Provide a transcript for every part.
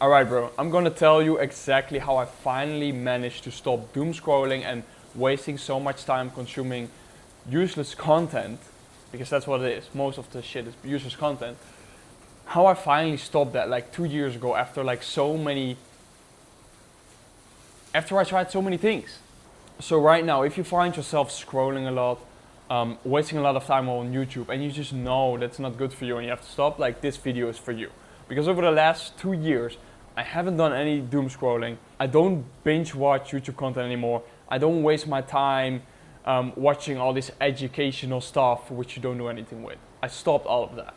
Alright bro, I'm gonna tell you exactly how I finally managed to stop doom scrolling and wasting so much time consuming useless content, because that's what it is. Most of the shit is useless content. How I finally stopped that like 2 years ago after I tried so many things. So right now, if you find yourself scrolling a lot, wasting a lot of time on YouTube, and you just know that's not good for you and you have to stop, like this video is for you. Because over the last 2 years, I haven't done any doom scrolling. I don't binge watch YouTube content anymore. I don't waste my time watching all this educational stuff which you don't do anything with. I stopped all of that.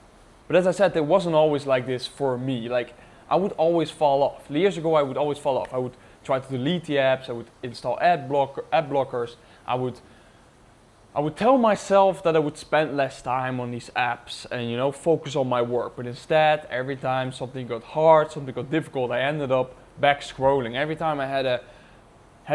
But as I said, it wasn't always like this for me. Like, I would always fall off. Years ago, I would always fall off. I would try to delete the apps. I would install ad blockers. I would tell myself that I would spend less time on these apps and focus on my work. But instead, every time something got hard, something got difficult, I ended up back scrolling. Every time I had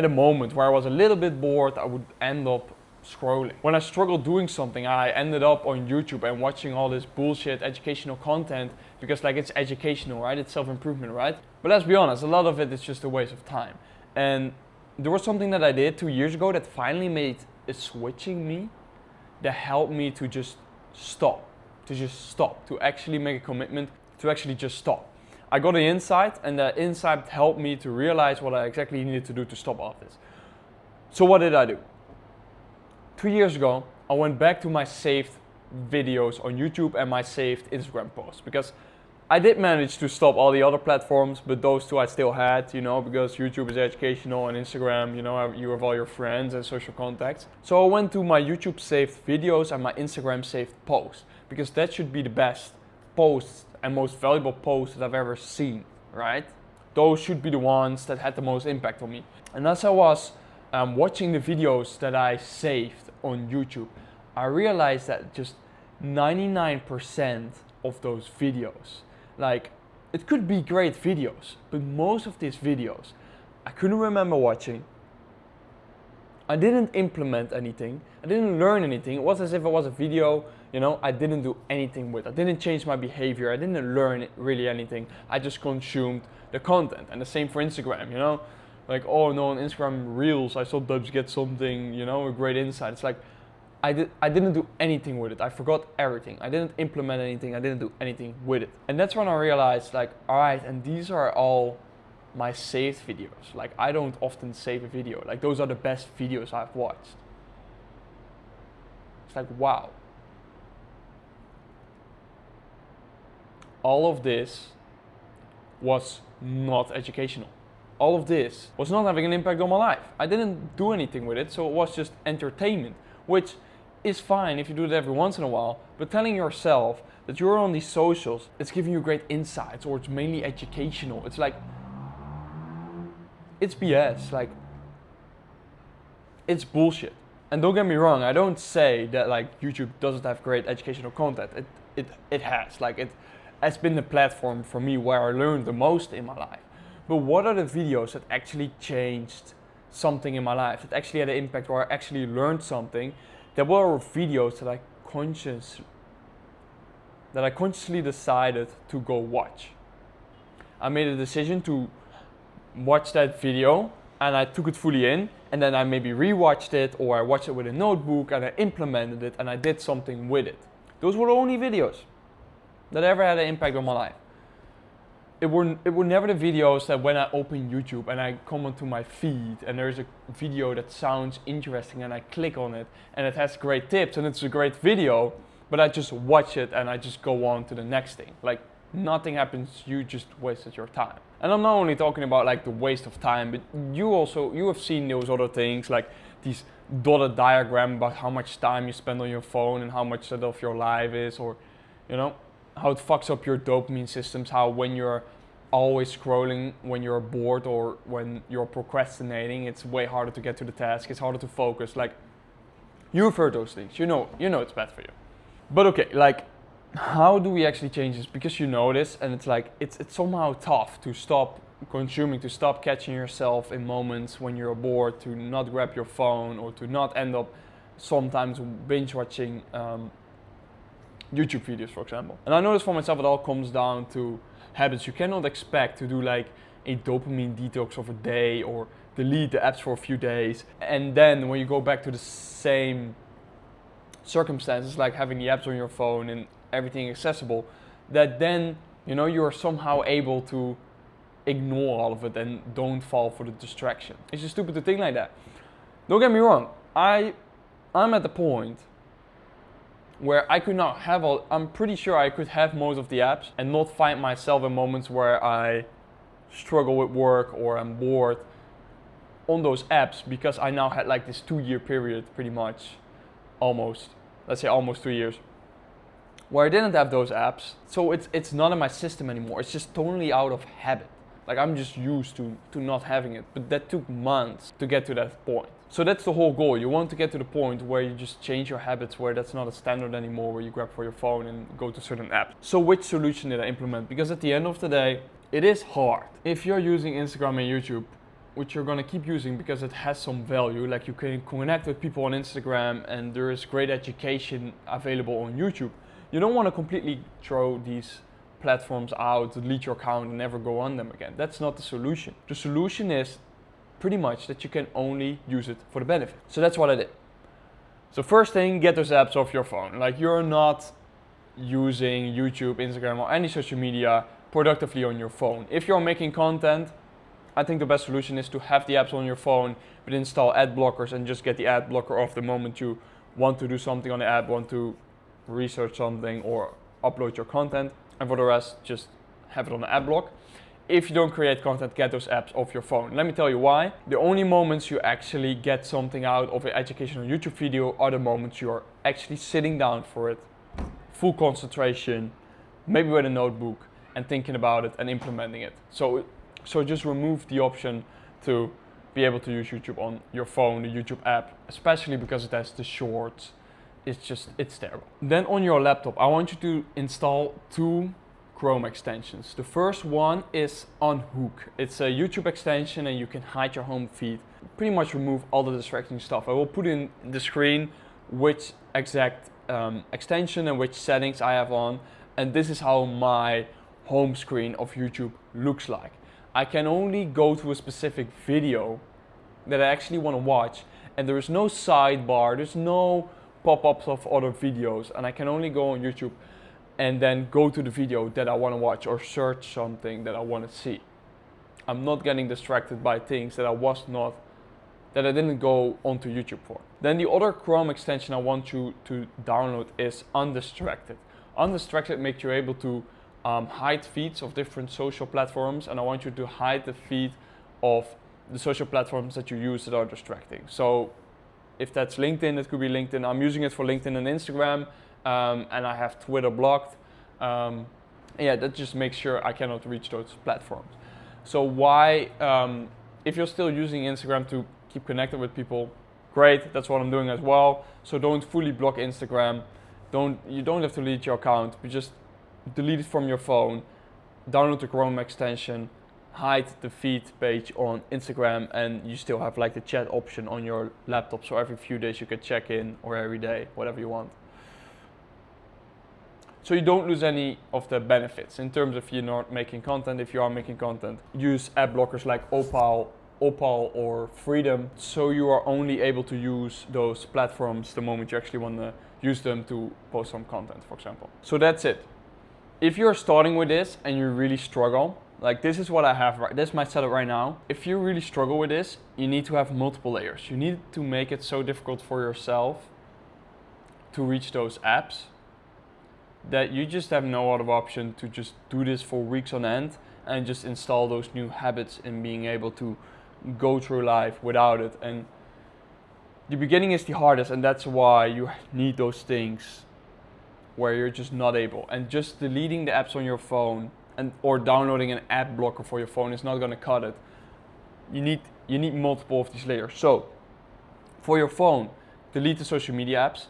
a moment where I was a little bit bored, I would end up scrolling. When I struggled doing something, I ended up on YouTube and watching all this bullshit educational content because like it's educational, right? It's self-improvement, right? But let's be honest, a lot of it is just a waste of time. And there was something that I did 2 years ago that finally made a switch in me that helped me to just stop, to actually make a commitment, to actually just stop. I got an insight, and that insight helped me to realize what I exactly needed to do to stop all of this. So what did I do? 2 years ago, I went back to my saved videos on YouTube and my saved Instagram posts, because I did manage to stop all the other platforms, but those two I still had, because YouTube is educational and Instagram, you have all your friends and social contacts. So I went to my YouTube saved videos and my Instagram saved posts, because that should be the best posts and most valuable posts that I've ever seen, right? Those should be the ones that had the most impact on me. And as I was watching the videos that I saved on YouTube, I realized that just 99% of those videos, like, it could be great videos, but most of these videos I couldn't remember watching. I didn't implement anything. I didn't learn anything. It was as if it was a video, I didn't do anything with. I didn't change my behavior. I didn't learn really anything. I just consumed the content. And the same for Instagram, Like, oh no, on Instagram Reels, I sometimes get something, a great insight. It's like, I didn't do anything with it. I forgot everything. I didn't implement anything. I didn't do anything with it. And that's when I realized, like, alright, and these are all my saved videos. Like, I don't often save a video. Like, those are the best videos I've watched. It's like, wow. All of this was not educational. All of this was not having an impact on my life. I didn't do anything with it, so it was just entertainment, which is fine if you do it every once in a while, but telling yourself that you're on these socials, it's giving you great insights, or it's mainly educational. It's like, it's BS, like, it's bullshit. And don't get me wrong, I don't say that like YouTube doesn't have great educational content. It has, like, it has been the platform for me where I learned the most in my life. But what are the videos that actually changed something in my life, that actually had an impact, or I actually learned something? There were videos that I consciously decided to go watch. I made a decision to watch that video, and I took it fully in, and then I maybe rewatched it, or I watched it with a notebook and I implemented it and I did something with it. Those were the only videos that ever had an impact on my life. It were never the videos that when I open YouTube and I come onto my feed and there's a video that sounds interesting and I click on it and it has great tips and it's a great video, but I just watch it and I just go on to the next thing. Like, nothing happens, you just wasted your time. And I'm not only talking about like the waste of time, but you have seen those other things, like these dotted diagram about how much time you spend on your phone and how much that of your life is, or how it fucks up your dopamine systems, how when you're always scrolling, when you're bored or when you're procrastinating, it's way harder to get to the task, it's harder to focus. Like, you've heard those things, you know it's bad for you. But okay, like, how do we actually change this? Because you know this, and it's like, it's somehow tough to stop consuming, to stop catching yourself in moments when you're bored, to not grab your phone, or to not end up sometimes binge watching YouTube videos, for example. And I notice for myself it all comes down to habits. You cannot expect to do like a dopamine detox of a day or delete the apps for a few days, and then when you go back to the same circumstances, like having the apps on your phone and everything accessible, that then you're somehow able to ignore all of it and don't fall for the distraction. It's just stupid to think like that. Don't get me wrong, I'm at the point where I could not have I'm pretty sure I could have most of the apps and not find myself in moments where I struggle with work or I'm bored on those apps, because I now had like this 2-year period, pretty much, almost 2 years, where I didn't have those apps. So it's not in my system anymore. It's just totally out of habit. Like I'm just used to not having it. But that took months to get to that point. So that's the whole goal. You want to get to the point where you just change your habits, where that's not a standard anymore, where you grab for your phone and go to certain apps. So which solution did I implement? Because at the end of the day, it is hard. If you're using Instagram and YouTube, which you're gonna keep using because it has some value, like you can connect with people on Instagram and there is great education available on YouTube, you don't want to completely throw these platforms out, delete your account and never go on them again. That's not the solution. The solution is pretty much that you can only use it for the benefit. So that's what I did. So first thing, get those apps off your phone. Like you're not using YouTube, Instagram or any social media productively on your phone. If you're making content, I think the best solution is to have the apps on your phone, but install ad blockers and just get the ad blocker off the moment you want to do something on the app, want to research something or upload your content, and for the rest, just have it on the ad block. If you don't create content, get those apps off your phone. Let me tell you why. The only moments you actually get something out of an educational YouTube video are the moments you're actually sitting down for it, full concentration, maybe with a notebook, and thinking about it and implementing it. So just remove the option to be able to use YouTube on your phone, the YouTube app, especially because it has the shorts. It's terrible. Then on your laptop, I want you to install 2 Chrome extensions. The first one is unhook. It's a YouTube extension and you can hide your home feed. Pretty much remove all the distracting stuff. I will put in the screen which exact extension and which settings I have on, and this is how my home screen of YouTube looks like. I can only go to a specific video that I actually want to watch, and there is no sidebar, there's no pop-ups of other videos, and I can only go on YouTube and then go to the video that I want to watch or search something that I want to see. I'm not getting distracted by things that I didn't go onto YouTube for. Then the other Chrome extension I want you to download is Undistracted. Undistracted makes you able to hide feeds of different social platforms, and I want you to hide the feed of the social platforms that you use that are distracting. So if that's LinkedIn, it could be LinkedIn. I'm using it for LinkedIn and Instagram, and I have Twitter blocked. That just makes sure I cannot reach those platforms. So if you're still using Instagram to keep connected with people, great, that's what I'm doing as well. So don't fully block Instagram. You don't have to delete your account, but just delete it from your phone, download the Chrome extension, hide the feed page on Instagram, and you still have like the chat option on your laptop, so every few days you can check in, or every day, whatever you want. So you don't lose any of the benefits in terms of you're not making content. If you are making content, use ad blockers like Opal or Freedom, so you are only able to use those platforms the moment you actually want to use them to post some content, for example. So that's it. If you're starting with this and you really struggle, like this is what I have, this is my setup right now. If you really struggle with this, you need to have multiple layers. You need to make it so difficult for yourself to reach those apps that you just have no other option to just do this for weeks on end and just install those new habits in being able to go through life without it. And the beginning is the hardest, and that's why you need those things where you're just not able. And just deleting the apps on your phone or downloading an ad blocker for your phone is not going to cut it. You need multiple of these layers. So for your phone, delete the social media apps.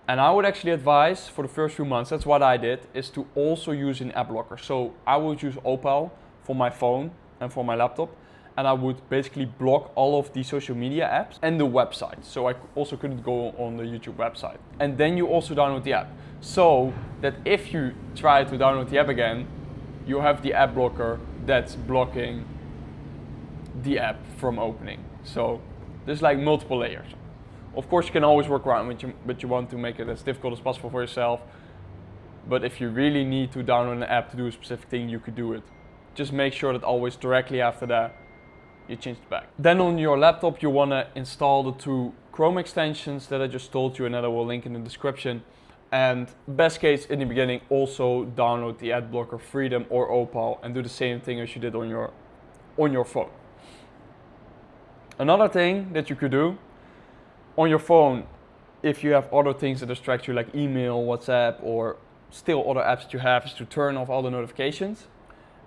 And I would actually advise for the first few months, that's what I did, is to also use an ad blocker. So I would use Opal for my phone and for my laptop, and I would basically block all of the social media apps and the website. So I also couldn't go on the YouTube website. And then you also download the app. So that if you try to download the app again, you have the app blocker that's blocking the app from opening. So there's like multiple layers. Of course, you can always work around it, but you want to make it as difficult as possible for yourself. But if you really need to download an app to do a specific thing, you could do it. Just make sure that always directly after that, you change it back. Then on your laptop, you want to install the 2 Chrome extensions that I just told you and that I will link in the description. And best case in the beginning, also download the ad blocker Freedom or Opal and do the same thing as you did on your phone. Another thing that you could do on your phone, if you have other things that distract you like email, WhatsApp, or still other apps that you have, is to turn off all the notifications.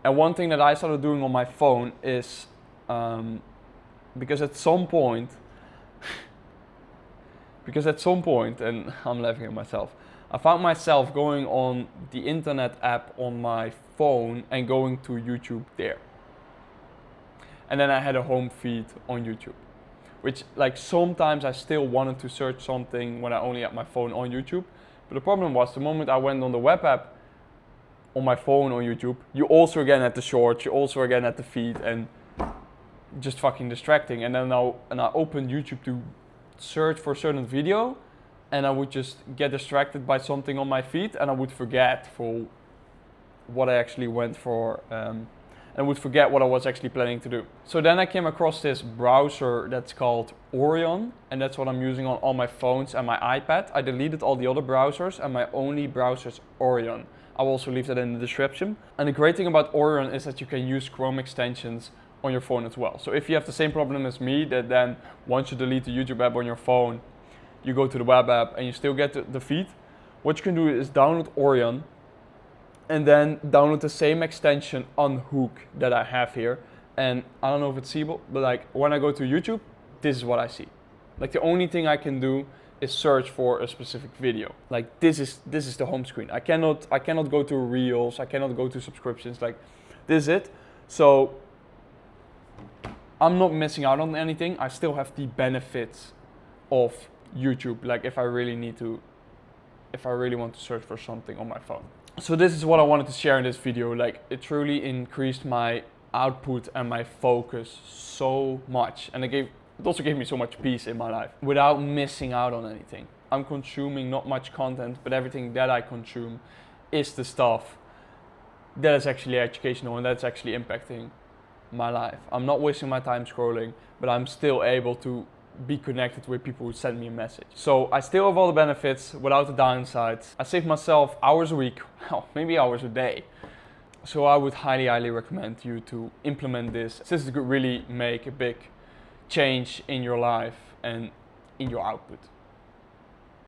And one thing that I started doing on my phone is, because at some point, and I'm laughing at myself, I found myself going on the internet app on my phone and going to YouTube there. And then I had a home feed on YouTube, which like sometimes I still wanted to search something when I only had my phone on YouTube. But the problem was the moment I went on the web app on my phone on YouTube, you also again had the shorts, you also again had the feed, and just fucking distracting. And then I opened YouTube to search for a certain video, and I would just get distracted by something on my feed, and I would forget for what I actually went for, and I would forget what I was actually planning to do. So then I came across this browser that's called Orion, and that's what I'm using on all my phones and my iPad. I deleted all the other browsers, and my only browser is Orion. I will also leave that in the description. And the great thing about Orion is that you can use Chrome extensions on your phone as well. So if you have the same problem as me, that then once you delete the YouTube app on your phone, you go to the web app and you still get the feed, what you can do is download Orion and then download the same extension unhook that I have here. And I don't know if it's seeable, but like when I go to YouTube, this is what I see. Like the only thing I can do is search for a specific video. Like this is the home screen. I cannot go to Reels, I cannot go to subscriptions, like this is it. So I'm not missing out on anything. I still have the benefits of YouTube, like if I really want to search for something on my phone. So this is what I wanted to share in this video. Like it truly increased my output and my focus so much, and it also gave me so much peace in my life without missing out on anything. I'm consuming not much content, but everything that I consume is the stuff that is actually educational and that's actually impacting my life. I'm not wasting my time scrolling, but I'm still able to be connected with people who send me a message. So I still have all the benefits without the downsides. I save myself hours a week, well, maybe hours a day. So I would highly recommend you to implement this, since it could really make a big change in your life and in your output.